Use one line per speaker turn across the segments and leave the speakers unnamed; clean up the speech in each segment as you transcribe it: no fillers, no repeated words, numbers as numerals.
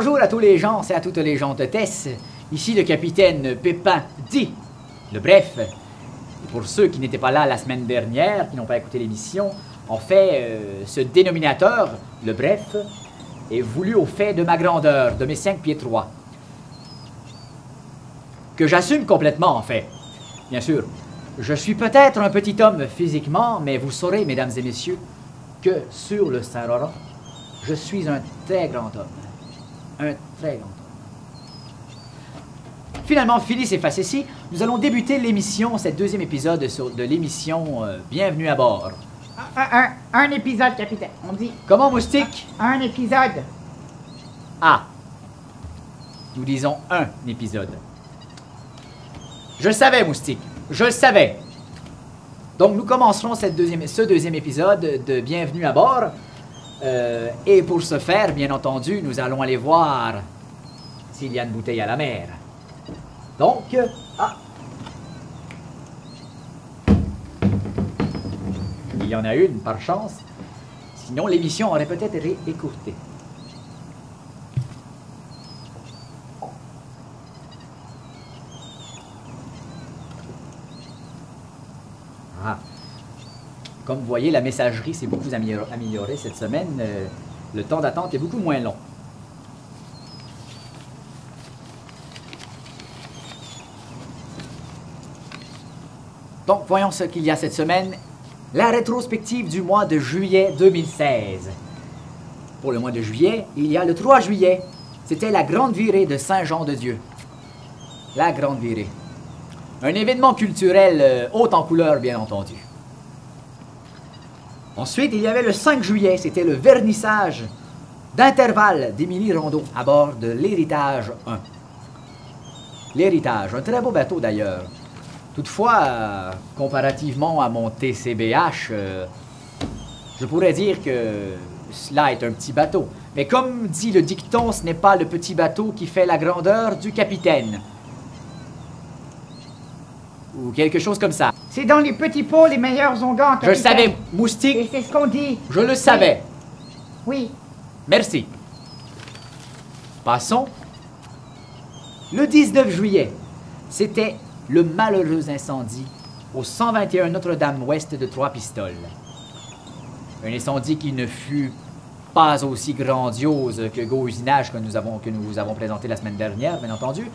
Bonjour à tous les gens et à toutes les gentesses. Ici le capitaine Pépin dit le bref. Et pour ceux qui n'étaient pas là la semaine dernière, qui n'ont pas écouté l'émission, en fait, ce dénominateur, le bref, est voulu au fait de ma grandeur, de mes 5 pieds 3. Que j'assume complètement, en fait. Bien sûr, je suis peut-être un petit homme physiquement, mais vous saurez, mesdames et messieurs, que sur le Saint-Laurent, je suis un très grand homme. Un très grand homme. Finalement, Phyllis est facétie. Nous allons débuter l'émission, cet deuxième épisode de l'émission Bienvenue à bord.
Un épisode, capitaine. On dit.
Comment, Moustique?
Un épisode.
Ah. Nous disons un épisode. Je le savais, Moustique. Je le savais. Donc, nous commencerons ce deuxième épisode de Bienvenue à bord. Et pour ce faire, bien entendu, nous allons aller voir s'il y a une bouteille à la mer. Donc, il y en a une par chance. Sinon, l'émission aurait peut-être été écourtée. Ah. Comme vous voyez, la messagerie s'est beaucoup améliorée cette semaine. Le temps d'attente est beaucoup moins long. Donc, voyons ce qu'il y a cette semaine. La rétrospective du mois de juillet 2016. Pour le mois de juillet, il y a le 3 juillet. C'était la grande virée de Saint-Jean-de-Dieu. La grande virée. Un événement culturel haut en couleur, bien entendu. Ensuite, il y avait le 5 juillet, c'était le vernissage d'intervalle d'Émilie Rondeau à bord de l'Héritage 1. L'Héritage, un très beau bateau d'ailleurs. Toutefois, comparativement à mon TCBH, je pourrais dire que cela est un petit bateau. Mais comme dit le dicton, ce n'est pas le petit bateau qui fait la grandeur du capitaine. Ou quelque chose comme ça.
C'est dans les petits pots les meilleurs onguents, capitaine.
Je le savais, Moustique.
Et c'est ce qu'on dit.
Je le savais.
Oui.
Merci. Passons. Le 19 juillet, c'était le malheureux incendie au 121 Notre-Dame-Ouest de Trois-Pistoles. Un incendie qui ne fut pas aussi grandiose que Gauzinage que nous vous avons présenté la semaine dernière, bien entendu,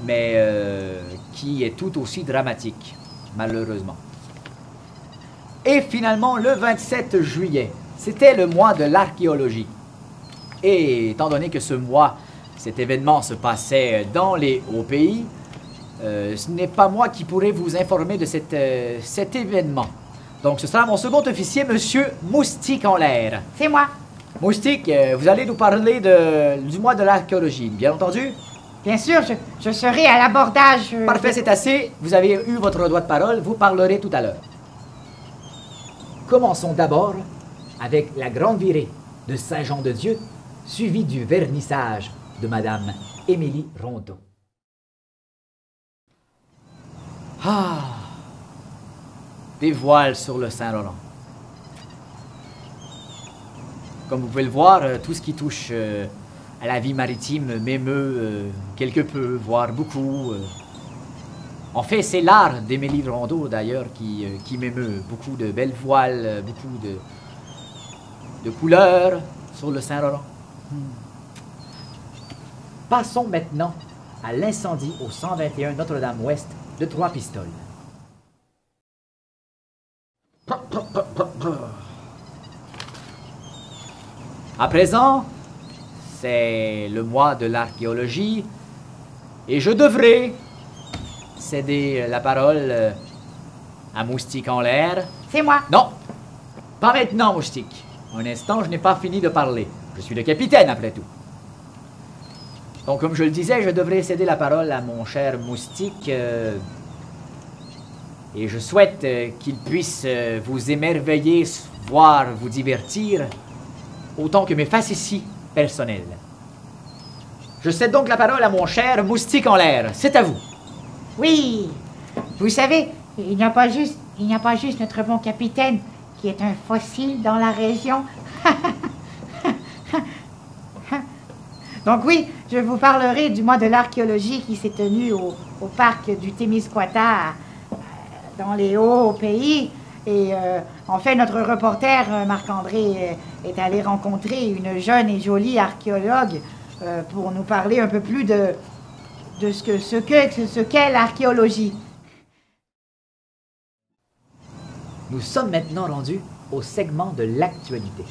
mais qui est tout aussi dramatique, malheureusement. Et finalement, le 27 juillet, c'était le mois de l'archéologie. Et étant donné que ce mois, cet événement se passait dans les hauts pays, ce n'est pas moi qui pourrais vous informer de cet événement. Donc ce sera mon second officier, Monsieur Moustique en l'air.
C'est moi.
Moustique, vous allez nous parler du mois de l'archéologie, bien entendu?
Bien sûr, je serai à l'abordage.
Parfait, c'est assez. Vous avez eu votre droit de parole, vous parlerez tout à l'heure. Commençons d'abord avec la grande virée de Saint-Jean-de-Dieu, suivie du vernissage de Madame Émilie Rondeau. Ah! Des voiles sur le Saint-Laurent. Comme vous pouvez le voir, tout ce qui touche à la vie maritime m'émeut quelque peu, voire beaucoup. En fait, c'est l'art d'Émilie Rondeau, d'ailleurs, qui m'émeut. Beaucoup de belles voiles, beaucoup de couleurs sur le Saint-Laurent. Passons maintenant à l'incendie au 121 Notre-Dame-Ouest de Trois-Pistoles. À présent, c'est le mois de l'archéologie et je devrais céder la parole à Moustique en l'air.
C'est moi.
Non, pas maintenant, Moustique. Un instant, je n'ai pas fini de parler. Je suis le capitaine, après tout. Donc, comme je le disais, je devrais céder la parole à mon cher Moustique et je souhaite qu'il puisse vous émerveiller, voire vous divertir, autant que mes facéties personnelles. Je cède donc la parole à mon cher Moustique en l'air. C'est à vous.
Oui. Vous savez, il n'y a pas juste notre bon capitaine qui est un fossile dans la région. Donc oui, je vous parlerai du mois de l'archéologie qui s'est tenu au parc du Témiscouata, dans les Hauts-Pays. Et en fait, notre reporter, Marc-André, est allé rencontrer une jeune et jolie archéologue pour nous parler un peu plus de ce qu'est l'archéologie.
Nous sommes maintenant rendus au segment de l'actualité.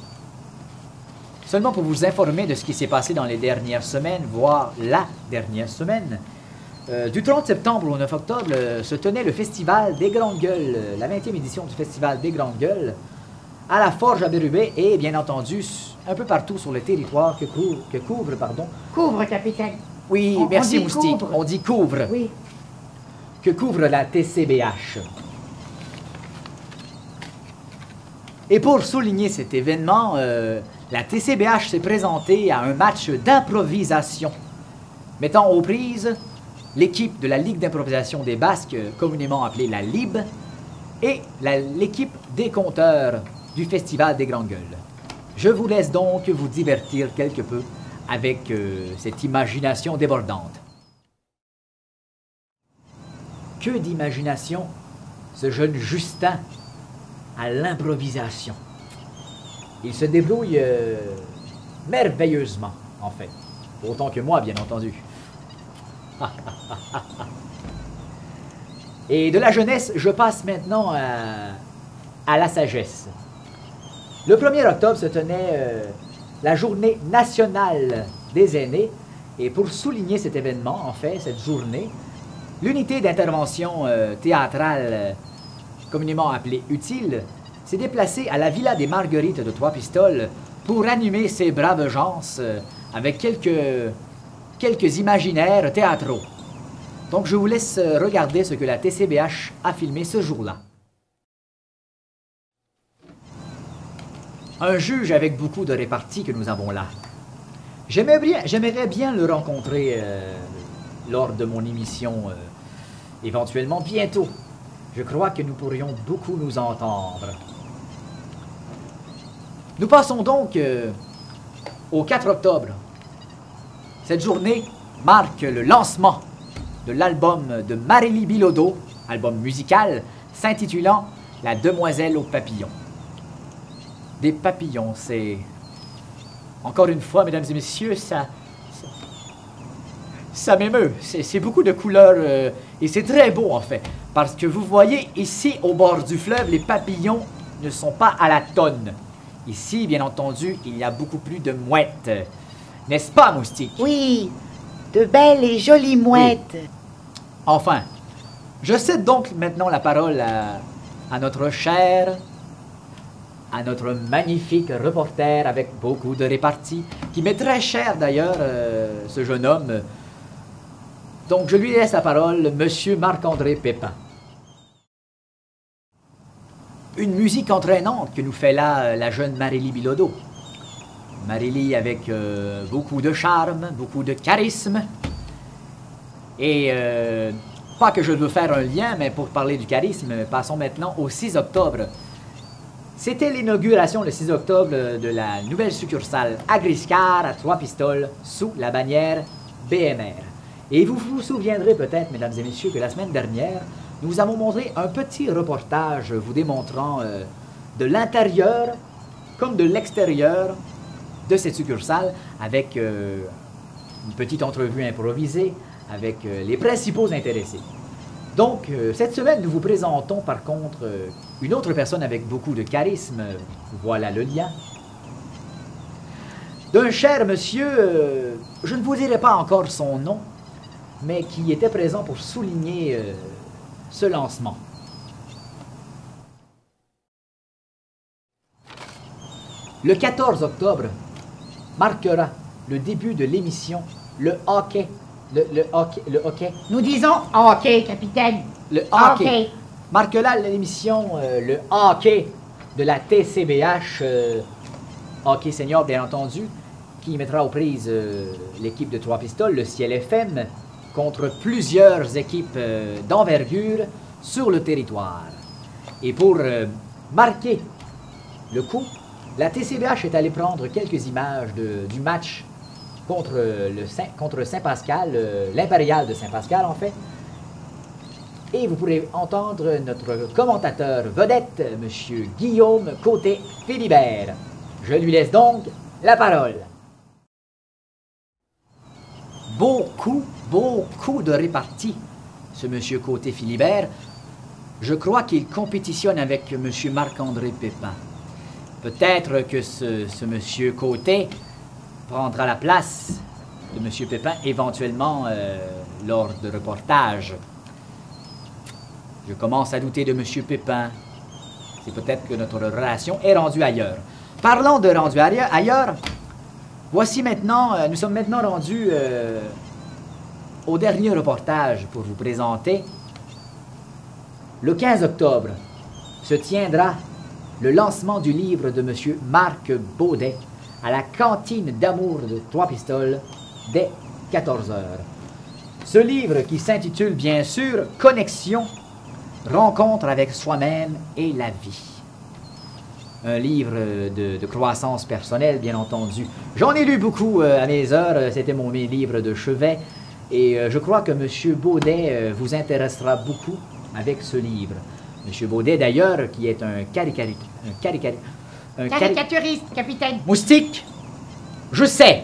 Seulement pour vous informer de ce qui s'est passé dans les dernières semaines, voire la dernière semaine, du 30 septembre au 9 octobre se tenait le Festival des Grandes Gueules, la 20e édition du Festival des Grandes Gueules, à la Forge à Bérubé et bien entendu un peu partout sur le territoire que couvre.
Couvre, capitaine.
Oui, merci
on dit
Moustique,
couvre.
on dit couvre.
Oui.
Que couvre la TCBH. Et pour souligner cet événement, la TCBH s'est présentée à un match d'improvisation, mettant aux prises l'équipe de la Ligue d'improvisation des Basques, communément appelée la LIB, et l'équipe des conteurs du Festival des Grandes Gueules. Je vous laisse donc vous divertir quelque peu avec cette imagination débordante. Que d'imagination, ce jeune Justin à l'improvisation. Il se débrouille merveilleusement, en fait. Autant que moi, bien entendu. Et de la jeunesse, je passe maintenant à la sagesse. Le 1er octobre se tenait la journée nationale des aînés. Et pour souligner cet événement, en fait, cette journée, l'unité d'intervention théâtrale communément appelée Utile, s'est déplacé à la Villa des Marguerites de Trois-Pistoles pour animer ces braves gens avec quelques imaginaires théâtraux. Donc je vous laisse regarder ce que la TCBH a filmé ce jour-là. Un juge avec beaucoup de réparties que nous avons là. J'aimerais bien le rencontrer lors de mon émission, éventuellement bientôt. Je crois que nous pourrions beaucoup nous entendre. Nous passons donc au 4 octobre. Cette journée marque le lancement de l'album de Marélie Bilodeau, album musical, s'intitulant « La demoiselle aux papillons ». Des papillons, c'est... Encore une fois, mesdames et messieurs, ça m'émeut. C'est beaucoup de couleurs et c'est très beau en fait. Parce que vous voyez, ici, au bord du fleuve, les papillons ne sont pas à la tonne. Ici, bien entendu, il y a beaucoup plus de mouettes. N'est-ce pas, Moustique?
Oui, de belles et jolies mouettes.
Oui. Enfin, je cède donc maintenant la parole à notre cher, à notre magnifique reporter avec beaucoup de réparties, qui m'est très cher d'ailleurs, ce jeune homme. Donc je lui laisse la parole, Monsieur Marc-André Pépin. Une musique entraînante que nous fait là la jeune Marélie Bilodeau. Marélie avec beaucoup de charme, beaucoup de charisme. Et pas que je veux faire un lien, mais pour parler du charisme, passons maintenant au 6 octobre. C'était l'inauguration le 6 octobre de la nouvelle succursale Agriscar à Trois-Pistoles sous la bannière BMR. Et vous vous souviendrez peut-être, mesdames et messieurs, que la semaine dernière, nous avons montré un petit reportage vous démontrant de l'intérieur comme de l'extérieur de cette succursale avec une petite entrevue improvisée avec les principaux intéressés. Donc, cette semaine, nous vous présentons par contre une autre personne avec beaucoup de charisme. Voilà le lien. D'un cher monsieur, je ne vous dirai pas encore son nom, mais qui était présent pour souligner ce lancement. Le 14 octobre marquera le début de l'émission Le Hockey. Le hockey.
Nous disons hockey, capitaine.
Le hockey. Marquera l'émission Le Hockey de la TCBH, Hockey Senior bien entendu, qui mettra aux prises l'équipe de Trois-Pistoles, le Ciel FM, contre plusieurs équipes d'envergure sur le territoire. Et pour marquer le coup, la TCBH est allée prendre quelques images du match contre Saint-Pascal, l'impérial de Saint-Pascal en fait. Et vous pourrez entendre notre commentateur vedette, M. Guillaume Côté-Philibert. Je lui laisse donc la parole. Beaucoup de réparties, ce M. Côté-Philibert. Je crois qu'il compétitionne avec M. Marc-André Pépin. Peut-être que ce M. Côté prendra la place de M. Pépin éventuellement lors de reportage. Je commence à douter de M. Pépin. C'est peut-être que notre relation est rendue ailleurs. Parlons de rendu ailleurs. Voici maintenant, nous sommes maintenant rendus au dernier reportage pour vous présenter. Le 15 octobre se tiendra le lancement du livre de M. Marc Baudet à la cantine d'amour de Trois-Pistoles dès 14 h. Ce livre qui s'intitule bien sûr « Connexion, rencontre avec soi-même et la vie ». Un livre de croissance personnelle, bien entendu. J'en ai lu beaucoup à mes heures, c'était mes livres de chevet, et je crois que M. Baudet vous intéressera beaucoup avec ce livre. M. Baudet, d'ailleurs, qui est un
caricaturiste, capitaine.
Moustique, je sais.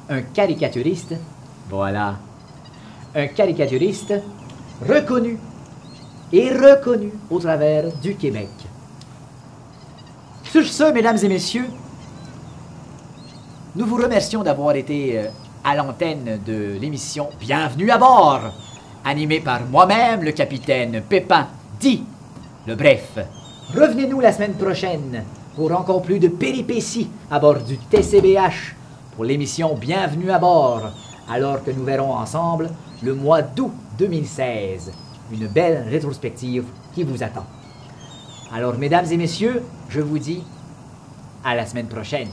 Un caricaturiste, voilà. Un caricaturiste reconnu et reconnu au travers du Québec. Sur ce, mesdames et messieurs, nous vous remercions d'avoir été à l'antenne de l'émission Bienvenue à bord, animée par moi-même, le capitaine Pépin, dit le bref. Revenez-nous la semaine prochaine pour encore plus de péripéties à bord du TCBH pour l'émission Bienvenue à bord, alors que nous verrons ensemble le mois d'août 2016, une belle rétrospective qui vous attend. Alors, mesdames et messieurs, je vous dis à la semaine prochaine.